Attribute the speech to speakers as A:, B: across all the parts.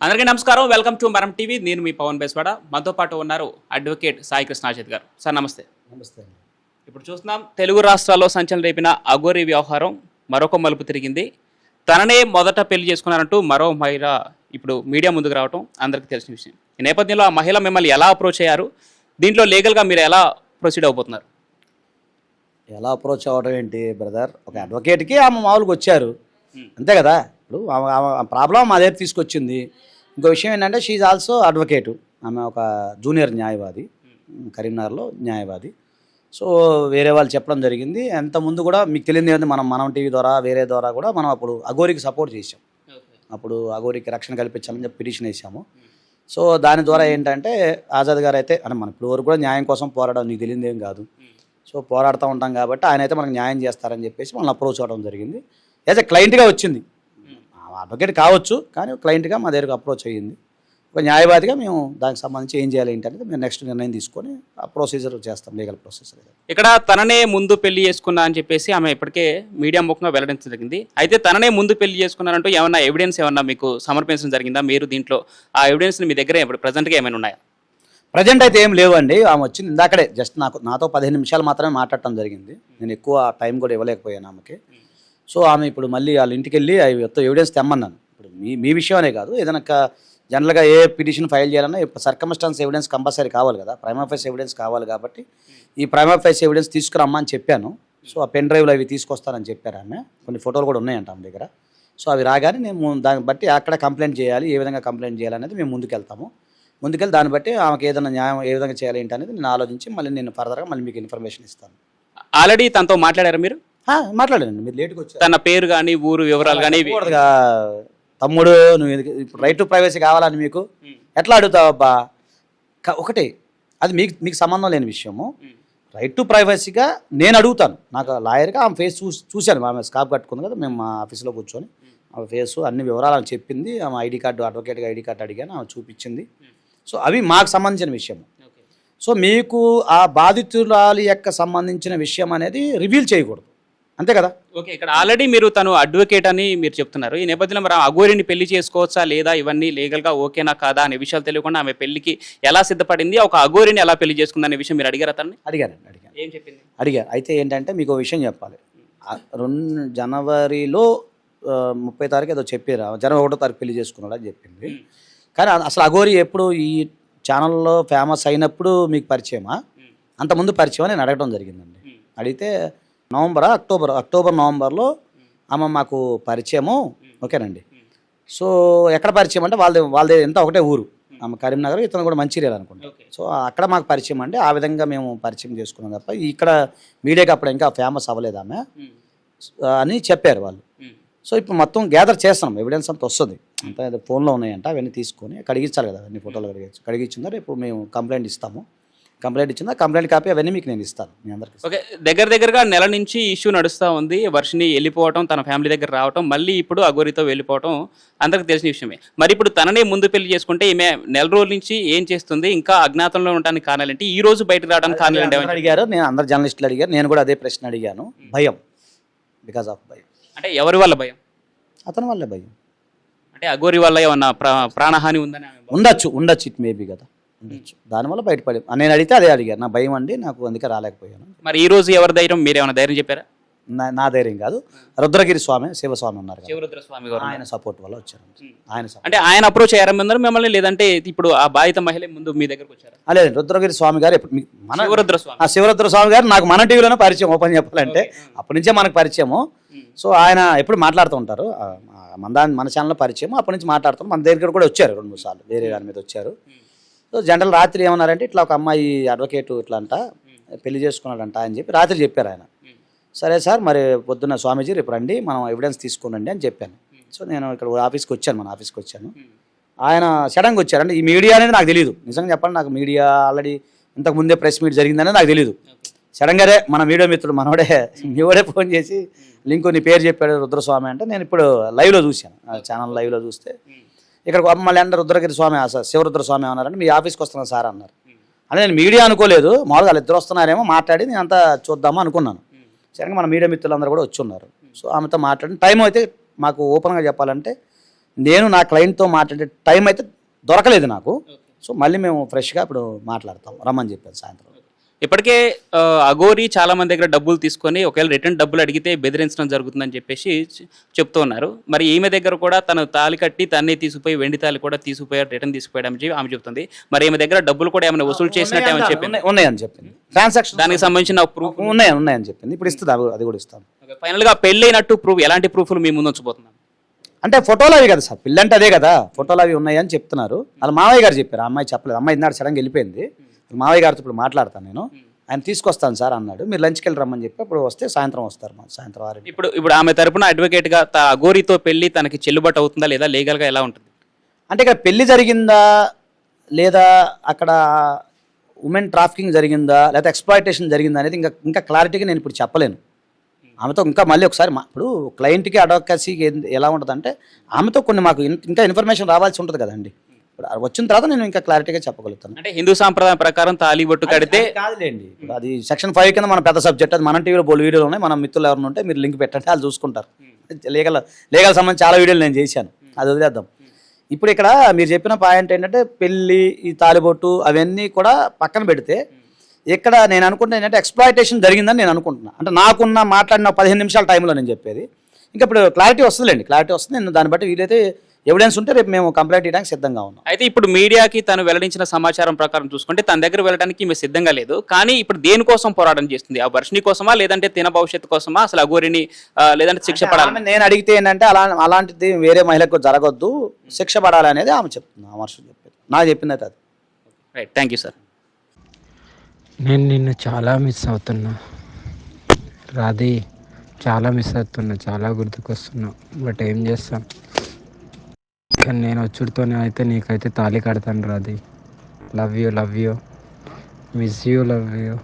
A: అందరికీ నమస్కారం. Welcome to మనం టీవీ. నేను మీ పవన్ బేస్వాడ. మనతో పాటు ఉన్నారు అడ్వకేట్ సాయి కృష్ణాజిత్ గారు. సార్ నమస్తే.
B: నమస్తే అండి.
A: ఇప్పుడు చూస్తున్నాం, తెలుగు రాష్ట్రాల్లో సంచలనం రేపిన అఘోరి వ్యవహారం మరొక మలుపు తిరిగింది. తననే మొదట పెళ్లి చేసుకున్నారంటూ మరో మహిళ ఇప్పుడు మీడియా ముందుకు రావడం అందరికీ తెలిసిన విషయం. ఈ నేపథ్యంలో ఆ మహిళ మిమ్మల్ని ఎలా అప్రోచ్ అయ్యారు, దీంట్లో లీగల్గా మీరు ఎలా ప్రొసీడ్ అవబోతున్నారు?
B: ఎలా అప్రోచ్ అవ్వడం ఏంటి బ్రదర్? ఒక అడ్వకేట్కి ఆమె మామూలుగా వచ్చారు అంతే కదా. ఇప్పుడు ప్రాబ్లం మా దగ్గర తీసుకొచ్చింది. ఇంకో విషయం ఏంటంటే షీఈ్ ఆల్సో అడ్వకేటు. ఆమె ఒక జూనియర్ న్యాయవాది, కరీంనగర్లో న్యాయవాది. సో వేరే వాళ్ళు చెప్పడం జరిగింది. అంత ముందు కూడా మీకు తెలియదు ఏంటంటే మనం టీవీ ద్వారా వేరే ద్వారా కూడా మనం అప్పుడు అఘోరికి సపోర్ట్ చేసాం. అప్పుడు అఘోరికి రక్షణ కల్పించాలని చెప్పి పిటిషన్ వేసాము. సో దాని ద్వారా ఏంటంటే ఆజాద్ గారు అయితే అంటే మన ఇప్పుడు వరకు కూడా న్యాయం కోసం పోరాడడం నీకు తెలియదు ఏం కాదు. సో పోరాడుతూ ఉంటాం కాబట్టి ఆయన అయితే మనకు న్యాయం చేస్తారని చెప్పేసి మనం అప్రోచ్ అవ్వడం జరిగింది. యాజ్ ఎ క్లయింట్గా వచ్చింది. అడ్వకేట్ కావచ్చు కానీ క్లయింట్గా మా దగ్గరకు అప్రోచ్ అయ్యింది. ఒక న్యాయవాదిగా మేము దానికి సంబంధించి ఏం చేయాలి ఏంటనేది మేము నెక్స్ట్ నిర్ణయం తీసుకొని ఆ ప్రొసీజర్ చేస్తాం, లీగల్ ప్రొసీజర్.
A: ఇక్కడ తననే ముందు పెళ్లి చేసుకున్నా అని చెప్పేసి ఆమె ఇప్పటికే మీడియా ముఖంగా వెల్లడించడం జరిగింది. అయితే తననే ముందు పెళ్లి చేసుకున్నారంటూ ఏమన్నా ఎవిడెన్స్ ఏమన్నా మీకు సమర్పించడం జరిగిందా? మీరు దీంట్లో ఆ ఎవిడెన్స్ మీ దగ్గర ఇప్పుడు ప్రజెంట్గా ఏమైనా ఉన్నాయా?
B: ప్రజెంట్ అయితే ఏం లేవండి. ఆమె వచ్చింది ఇందాకడే జస్ట్ నాతో 15 నిమిషాలు మాత్రమే మాట్లాడటం జరిగింది. నేను ఎక్కువ టైం కూడా ఇవ్వలేకపోయాను ఆమెకి. సో ఆమె ఇప్పుడు మళ్ళీ వాళ్ళ ఇంటికి వెళ్ళి అవి ఎవిడెన్స్ తెమ్మన్నాను. ఇప్పుడు మీ విషయం అనే కాదు, ఏదైనా జనరల్గా ఏ పిటిషన్ ఫైల్ చేయాలన్నా సర్కమ్స్టాన్స్ ఎవిడెన్స్ కంపల్సరీ కావాలి కదా, ప్రైమా ఫేస్ ఎవిడెన్స్ కావాలి. కాబట్టి ఈ ప్రైమా ఫేస్ ఎవిడెన్స్ తీసుకురమ్మా అని చెప్పాను. సో ఆ పెన్ డ్రైవ్లో అవి తీసుకొస్తానని చెప్పారు ఆమె. కొన్ని ఫోటోలు కూడా ఉన్నాయంట ఆమె దగ్గర. సో అవి రాగానే మేము దాన్ని బట్టి అక్కడ కంప్లైంట్ చేయాలి, ఏ విధంగా కంప్లైంట్ చేయాలనేది మేము ముందుకెళ్తాము. ముందుకెళ్ళి దాన్ని బట్టి ఆమెకి ఏదైనా న్యాయం ఏ విధంగా చేయాలి ఏంటి అనేది నేను ఆలోచించి మళ్ళీ నేను ఫర్దర్గా మళ్ళీ మీకు ఇన్ఫర్మేషన్ ఇస్తాను.
A: ఆల్రెడీ తనతో మాట్లాడారు మీరు?
B: మాట్లాడండి, మీరు లేట్గా వచ్చారు.
A: తన పేరు కానీ ఊరు వివరాలు కానీ?
B: తమ్ముడు నువ్వు ఇప్పుడు రైట్ టు ప్రైవసీ కావాలని మీకు ఎట్లా అడుగుతావు అబ్బా? ఒకటే అది మీకు సంబంధం లేని విషయము. రైట్ టు ప్రైవసీగా నేను అడుగుతాను. నాకు లాయర్గా ఆమె ఫేస్ చూశాను. ఆమె స్కాప్ కట్టుకుంది కదా, మేము మా ఆఫీస్లో కూర్చొని ఆమె ఫేస్ అన్ని వివరాలు చెప్పింది. ఆమె ఐడి కార్డు, అడ్వకేట్గా ఐడి కార్డు అడిగాను, ఆమె చూపించింది. సో అవి మాకు సంబంధించిన విషయము. సో మీకు ఆ బాధితురాలి యొక్క సంబంధించిన విషయం అనేది రివీల్ చేయకూడదు, అంతే కదా.
A: ఓకే, ఇక్కడ ఆల్రెడీ మీరు తను అడ్వకేట్ అని మీరు చెప్తున్నారు. ఈ నేపథ్యంలో మరి అఘోరిని పెళ్లి చేసుకోవచ్చా లేదా, ఇవన్నీ లీగల్గా ఓకేనా కాదా అనే విషయాలు తెలియకుండా ఆమె పెళ్లికి ఎలా సిద్ధపడింది, ఒక అఘోరిని ఎలా పెళ్లి చేసుకుంది అనే విషయం మీరు అడిగారు అతన్ని?
B: అడిగాను.
A: ఏం చెప్పింది?
B: అడిగాను. అయితే ఏంటంటే మీకు ఒక విషయం చెప్పాలి. 2 జనవరిలో 30 తారీఖు ఏదో చెప్పారు, జనవరి 1వ తారీఖు పెళ్లి చేసుకున్నాడు అని చెప్పింది. కానీ అసలు అఘోరి ఎప్పుడు ఈ ఛానల్లో ఫేమస్ అయినప్పుడు మీకు పరిచయమా, అంతకుముందు పరిచయమా నేను అడగడం జరిగిందండి. అడిగితే అక్టోబర్ నవంబర్లో ఆమె మాకు పరిచయము. ఓకేనండి. సో ఎక్కడ పరిచయం అంటే వాళ్ళది ఎంత ఒకటే ఊరు. ఆమె కరీంనగర్, ఇతను కూడా మంచిర్యాల అనుకుంటా. సో అక్కడ మాకు పరిచయం అంటే ఆ విధంగా మేము పరిచయం చేసుకున్నాం తప్ప ఇక్కడ మీడియాకి అప్పుడు ఇంకా ఫేమస్ అవ్వలేదు ఆమె అని చెప్పారు వాళ్ళు. సో ఇప్పుడు మొత్తం గ్యాదర్ చేస్తున్నాం, ఎవిడెన్స్ అంతా వస్తుంది, అంతా ఫోన్లో ఉన్నాయంట, అవన్నీ తీసుకొని కడిగించాలి కదా, అన్ని ఫోటోలు కడిగించిందో రేపు మేము కంప్లైంట్ ఇస్తాము. కంప్లైంట్ ఇచ్చిందా కంప్లైంట్ కాపీ అవన్నీ మీకు నేను ఇస్తాను మీ అందరికీ.
A: ఓకే, దగ్గరగా నెల నుంచి ఇష్యూ నడుస్తూ ఉంది. వర్షిని వెళ్ళిపోవటం, తన ఫ్యామిలీ దగ్గర రావటం, మళ్ళీ ఇప్పుడు అఘోరితో వెళ్ళిపోవటం అందరికి తెలిసిన విషయమే. మరి ఇప్పుడు తననే ముందు పెళ్లి చేసుకుంటే ఈమె నెల రోజుల నుంచి ఏం చేస్తుంది, ఇంకా అజ్ఞాతంలో ఉండడానికి కారణాలు ఏంటి, ఈ రోజు బయటకు రావడానికి కారణాలు ఏంటి
B: అడిగారు. నేను అందరు జర్నలిస్టులు అడిగారు, నేను కూడా అదే ప్రశ్న అడిగాను. భయం, బికాస్ ఆఫ్ భయం.
A: అంటే ఎవరి వల్ల భయం?
B: అతని వల్లే భయం.
A: అంటే అఘోరి వల్ల ఏమన్నా ప్రాణహాని ఉందని?
B: ఉండొచ్చు ఇట్ మేబీ కదా, ఉండొచ్చు. దానివల్ల బయటపడి నేను అడిగితే అదే అడిగారు. నా భయం అండి, నాకు అందుకే రాలేకపోయాను.
A: మరి ఈ రోజు ఎవరి ధైర్యం, మీరేమైనా ధైర్యం చెప్పారా?
B: నా ధైర్యం కాదు, రుద్రగిరి స్వామి, శివస్వామి ఉన్నారు,
A: శివరుద్రస్వామి గారు,
B: ఆయన సపోర్ట్ వల్ల వచ్చారు.
A: అంటే ఆయన అప్రోచ్ అయ్యారన్నారు మిమ్మల్ని, లేదంటే ఇప్పుడు ఆ బాధిత మహిళ ముందు మీ దగ్గరకు వచ్చారు?
B: లేదు, రుద్రగిరి స్వామి గారు
A: శివరుద్ర
B: స్వామి గారు నాకు మన టీవీలోనే పరిచయం. ఓపెన్ చెప్పాలంటే అప్పటి నుంచే మనకు పరిచయము. సో ఆయన ఎప్పుడు మాట్లాడుతూ ఉంటారు, మన ఛానల్లో పరిచయం. అప్పటి నుంచి మాట్లాడుతాం. మన దగ్గర కూడా వచ్చారు 2-3 సార్లు, వేరే దాని మీద వచ్చారు. సో జనరల్ రాత్రి ఏమన్నారంటే ఇట్లా ఒక అమ్మాయి అడ్వకేట్ ఇట్లా అంట పెళ్లి చేసుకున్నాడంట అని చెప్పి రాత్రి చెప్పారు ఆయన. సరే సార్, మరి పొద్దున్న స్వామీజీ రేపు రండి, మనం ఎవిడెన్స్ తీసుకునండి అని చెప్పాను. సో నేను ఇక్కడ ఆఫీస్కి వచ్చాను, మన ఆఫీస్కి వచ్చాను. ఆయన సడన్గా వచ్చారంటే ఈ మీడియా అనేది నాకు తెలియదు, నిజంగా చెప్పాలి. నాకు మీడియా ఆల్రెడీ ఇంతకు ముందే ప్రెస్ మీట్ జరిగిందనేది నాకు తెలియదు. సడన్గానే మన మీడియా మిత్రుడు మీవాడే ఫోన్ చేసి లింక్ నీ పేరు చెప్పాడు రుద్రస్వామి అంటే, నేను ఇప్పుడు లైవ్లో చూశాను, ఛానల్ లైవ్లో చూస్తే ఇక్కడ మళ్ళీ అంటే రుద్రగిరి స్వామి శివరుద్ర స్వామి ఏమన్నారంటే మీ ఆఫీస్కి వస్తున్నాను సార్ అన్నారు. అంటే నేను మీడియా అనుకోలేదు, మామూలుగా వాళ్ళు ఇద్దరు వస్తున్నారేమో మాట్లాడి నేను అంతా చూద్దామా అనుకున్నాను. సరే మన మీడియా మిత్రులందరూ కూడా వచ్చి ఉన్నారు. సో ఆమెతో మాట్లాడిన టైం అయితే మాకు ఓపెన్గా చెప్పాలంటే నేను నా క్లయింట్తో మాట్లాడే టైం అయితే దొరకలేదు నాకు. సో మళ్ళీ మేము ఫ్రెష్గా ఇప్పుడు మాట్లాడతాం, రమ్మని చెప్పారు సాయంత్రం.
A: ఇప్పటికే అఘోరి చాలా మంది దగ్గర డబ్బులు తీసుకొని ఒకవేళ రిటర్న్ డబ్బులు అడిగితే బెదిరించడం జరుగుతుందని చెప్పేసి చెప్తూ ఉన్నారు. మరి ఈమె దగ్గర కూడా తను తాళి కట్టి తన్నే తీసుకుపోయి వెండి తాళి కూడా తీసుకుపోయారు, రిటర్న్ తీసుకుపోయాడని చెప్పి ఆమె చెప్తుంది. మరి ఈమె దగ్గర డబ్బులు కూడా ఏమైనా వసూలు చేసినట్టు ఏమని చెప్పింది?
B: ఉన్నాయని చెప్పింది, ట్రాన్సాక్షన్
A: దానికి సంబంధించిన ప్రూఫ్
B: ఉన్నాయని చెప్పింది. ఇప్పుడు ఇస్తుంది, అది కూడా ఇస్తాను.
A: ఫైనల్గా పెళ్ళైనట్టు ప్రూఫ్, ఎలాంటి ప్రూఫ్లు మీ ముందు ఉంచబోతున్నారు?
B: అంటే ఫోటోలు అవి కదా సార్, పిల్లంటే అదే కదా, ఫోటోలు అవి ఉన్నాయని చెప్తున్నారు. వాళ్ళ మావయ్య గారు చెప్పారు, ఆ అమ్మాయి చెప్పలేదు. అమ్మాయి ఇన్నాడు సడన్గా వెళ్ళిపోయింది. మావయ్య గారితో ఇప్పుడు మాట్లాడతాను నేను, ఆయన తీసుకొస్తాను సార్ అన్నాడు. మీరు లంచ్కి వెళ్ళి రమ్మని చెప్పి అప్పుడు వస్తే సాయంత్రం వస్తారు, సాయంత్రం 6. ఇప్పుడు
A: ఆమె తరపున అడ్వకేట్గా అఘోరితో పెళ్లి తనకి చెల్లుబాటు అవుతుందా లేదా, లీగల్గా ఎలా ఉంటుంది?
B: అంటే ఇక్కడ పెళ్లి జరిగిందా లేదా, అక్కడ ఉమెన్ ట్రాఫికింగ్ జరిగిందా లేదా ఎక్స్ప్లాయిటేషన్ జరిగిందా అనేది ఇంకా క్లారిటీగా నేను ఇప్పుడు చెప్పలేను. ఆమెతో ఇంకా మళ్ళీ ఒకసారి ఇప్పుడు క్లయింట్కి అడ్వకసీకి ఎలా ఉంటుందంటే ఆమెతో కొన్ని మాకు ఇంకా ఇన్ఫర్మేషన్ రావాల్సి ఉంటుంది కదండి. ఇప్పుడు వచ్చిన తర్వాత నేను ఇంకా క్లారిటీగా చెప్పగలుగుతాను.
A: అంటే హిందూ సాంప్రదాయం ప్రకారం తాళి బొట్టు కడితే
B: కాదులేండి, ఇప్పుడు అది సెక్షన్ 5 కింద మన పెద్ద సబ్జెక్ట్. అది మన టీవీలో బోల్ వీడియోలు ఉన్నాయి, మన మిత్రులు ఎవరైనా ఉంటే మీరు లింక్ పెట్టండి, వాళ్ళు చూసుకుంటారు. లీగల్ సంబంధించి చాలా వీడియోలు నేను చేశాను, అది వదిలేద్దాం. ఇప్పుడు ఇక్కడ మీరు చెప్పిన పాయింట్ ఏంటంటే పెళ్ళి, ఈ తాలిబొట్టు అవన్నీ కూడా పక్కన పెడితే ఇక్కడ నేను అనుకుంటున్నా ఏంటంటే ఎక్స్ప్లాయిటేషన్ జరిగిందని నేను అనుకుంటున్నా. అంటే నాకున్న మాట్లాడిన 15 నిమిషాల టైంలో నేను చెప్పేది. ఇంకా ఇప్పుడు క్లారిటీ వస్తుందిలేండి, క్లారిటీ వస్తుంది. నేను దాన్ని బట్టి వీలైతే ఎవిడెన్స్ ఉంటే రేపు మేము కంప్లైంట్ చేయడానికి సిద్ధంగా ఉన్నాం.
A: అయితే ఇప్పుడు మీడియాకి తను వెల్లడించిన సమాచారం ప్రకారం చూసుకుంటే తన దగ్గర వెళ్ళడానికి మేము సిద్ధంగా లేదు. కానీ ఇప్పుడు దేనికోసం పోరాటం చేస్తుంది? ఆ వర్షిని కోసమా లేదంటే తిన భవిష్యత్తు కోసమా, అసలు అఘోరిని లేదంటే శిక్ష పడాలి?
B: నేను అడిగితే ఏంటంటే అలాంటిది వేరే మహిళకు జరగొద్దు, శిక్ష పడాలి అనేది ఆమె చెప్తుంది, ఆ వర్షం చెప్పేది. నాకు చెప్పింది అయితే అది.
A: Right, thank you sir.
C: నేను నిన్ను చాలా మిస్ అవుతున్నా రాధి, చాలా మిస్ అవుతున్నా, చాలా గుర్తుకొస్తున్నా. బట్ ఏం చేస్తాం, కానీ నేను వచ్చుడితోనే అయితే నీకైతే తాళి కడతాను Radhi. Love you, miss you, love you.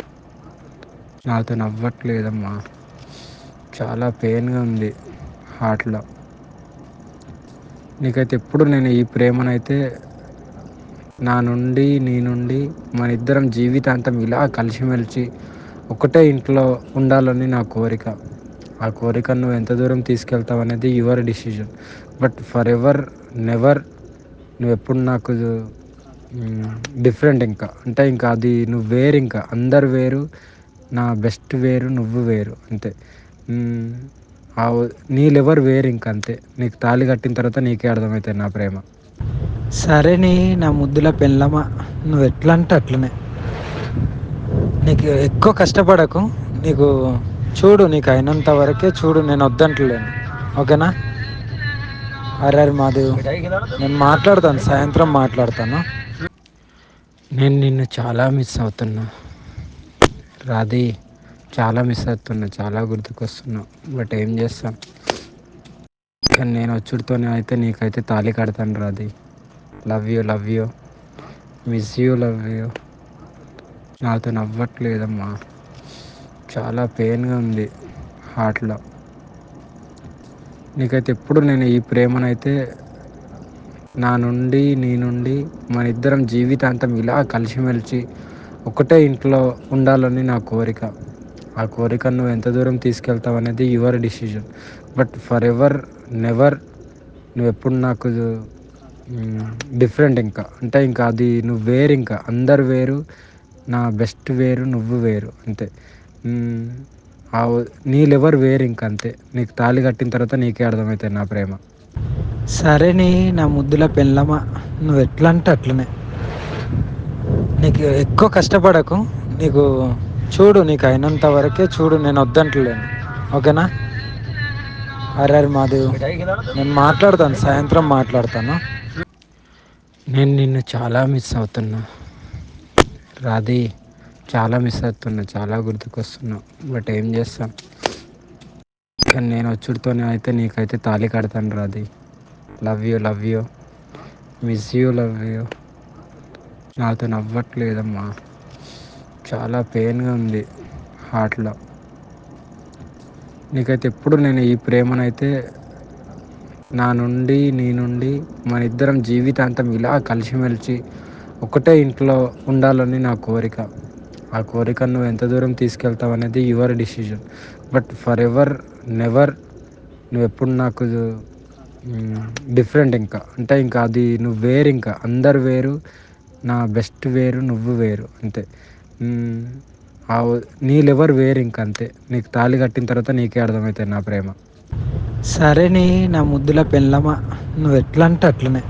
C: నాతో నవ్వట్లేదమ్మా, చాలా పెయిన్గా ఉంది హార్ట్లో. నీకైతే ఎప్పుడు నేను ఈ ప్రేమనైతే నీ నుండి మన ఇద్దరం జీవితాంతం ఇలా కలిసిమెలిసి ఒకటే ఇంట్లో ఉండాలని నా కోరిక. ఆ కోరిక నువ్వు ఎంత దూరం తీసుకెళ్తావు అనేది your decision. But for ever never నువ్వు ఎప్పుడు నాకు డిఫరెంట్. ఇంకా అది నువ్వు వేరు, ఇంకా అందరు వేరు, నా బెస్ట్ వేరు, నువ్వు వేరు, అంతే. నీ లెవర్ వేరు, ఇంకా అంతే. నీకు తాళి కట్టిన తర్వాత నీకే అర్థమవుతుంది నా ప్రేమ.
D: సరే నా ముద్దుల పెళ్ళమా, నువ్వు ఎట్లా అంటే అట్లనే. నీకు ఎక్కువ కష్టపడకు, నీకు చూడు, నీకు అయినంత వరకే చూడు, నేను వద్దంటలేను, ఓకేనా? అరే మాధవ్, నేను మాట్లాడతాను, సాయంత్రం మాట్లాడతాను.
C: నేను నిన్ను చాలా మిస్ అవుతున్నా రాధి, చాలా మిస్ అవుతున్నా, చాలా గుర్తుకొస్తున్నా. బట్ ఏం చేస్తాం, కానీ నేను వచ్చుడితోనే అయితే నీకైతే తాళి కడతాను Radhi. Love you, miss you, love you. నాతో నవ్వట్లేదమ్మా, చాలా పెయిన్గా ఉంది హార్ట్లో. నీకైతే ఎప్పుడు నేను ఈ ప్రేమనైతే నీ నుండి మన ఇద్దరం జీవితాంతం ఇలా కలిసిమెలిసి ఒకటే ఇంట్లో ఉండాలని నా కోరిక. ఆ కోరిక నువ్వు ఎంత దూరం తీసుకెళ్తావు అనేది your decision. But for ever never నువ్వు ఎప్పుడు నాకు డిఫరెంట్. ఇంకా అది నువ్వు వేరు, ఇంకా అందరు వేరు, నా బెస్ట్ వేరు, నువ్వు వేరు, అంతే. నీ లెవర్ వేరు, ఇంకా అంతే. నీకు తాళి కట్టిన తర్వాత నీకే అర్థమవుతుంది నా ప్రేమ.
D: సరే నా ముద్దుల పెళ్ళమా, నువ్వు ఎట్లా అంటే అట్లనే. నీకు ఎక్కువ కష్టపడకు, నీకు చూడు, నీకు అయినంత వరకే చూడు, నేను వద్దంటలేను, ఓకేనా? అరే మాధవ్, నేను మాట్లాడతాను, సాయంత్రం మాట్లాడతాను.
C: నేను నిన్ను చాలా మిస్ అవుతున్నా రాధి, చాలా మిస్ అవుతున్నా, చాలా గుర్తుకొస్తున్నా. బట్ ఏం చేస్తాం, కానీ నేను వచ్చుడితోనే అయితే నీకైతే తాళి కడతాను Radhi. Love you, miss you, love you. నాతో నవ్వట్లేదమ్మా, చాలా పెయిన్గా ఉంది హార్ట్లో. నీకైతే ఎప్పుడు నేను ఈ ప్రేమనైతే నీ నుండి మన ఇద్దరం జీవితాంతం ఇలా కలిసిమెలిసి ఒకటే ఇంట్లో ఉండాలని నా కోరిక. ఆ కోరిక నువ్వు ఎంత దూరం తీసుకెళ్తావు అనేది your decision. But for ever never నువ్వు ఎప్పుడు నాకు డిఫరెంట్. ఇంకా అంటే ఇంకా అది నువ్వు వేరు, ఇంకా అందరు వేరు, నా బెస్ట్ వేరు, నువ్వు వేరు అంతే. మ్మ్. నీ లెవర్ వేరు, ఇంకా అంతే. నీకు తాళి కట్టిన తర్వాత నీకే అర్థమవుతుంది నా ప్రేమ.
D: సరే నీ నా ముద్దుల పెళ్ళమా, నువ్వు ఎట్లా అంటే అట్లనే.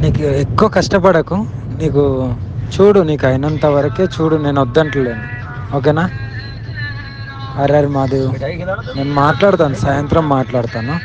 D: నీకు ఎక్కువ కష్టపడకు, నీకు చూడు, నీకు అయినంత వరకే చూడు, నేను వద్దంటలేను, ఓకేనా? అరే మాదేవ్, నేను మాట్లాడతాను, సాయంత్రం మాట్లాడతాను.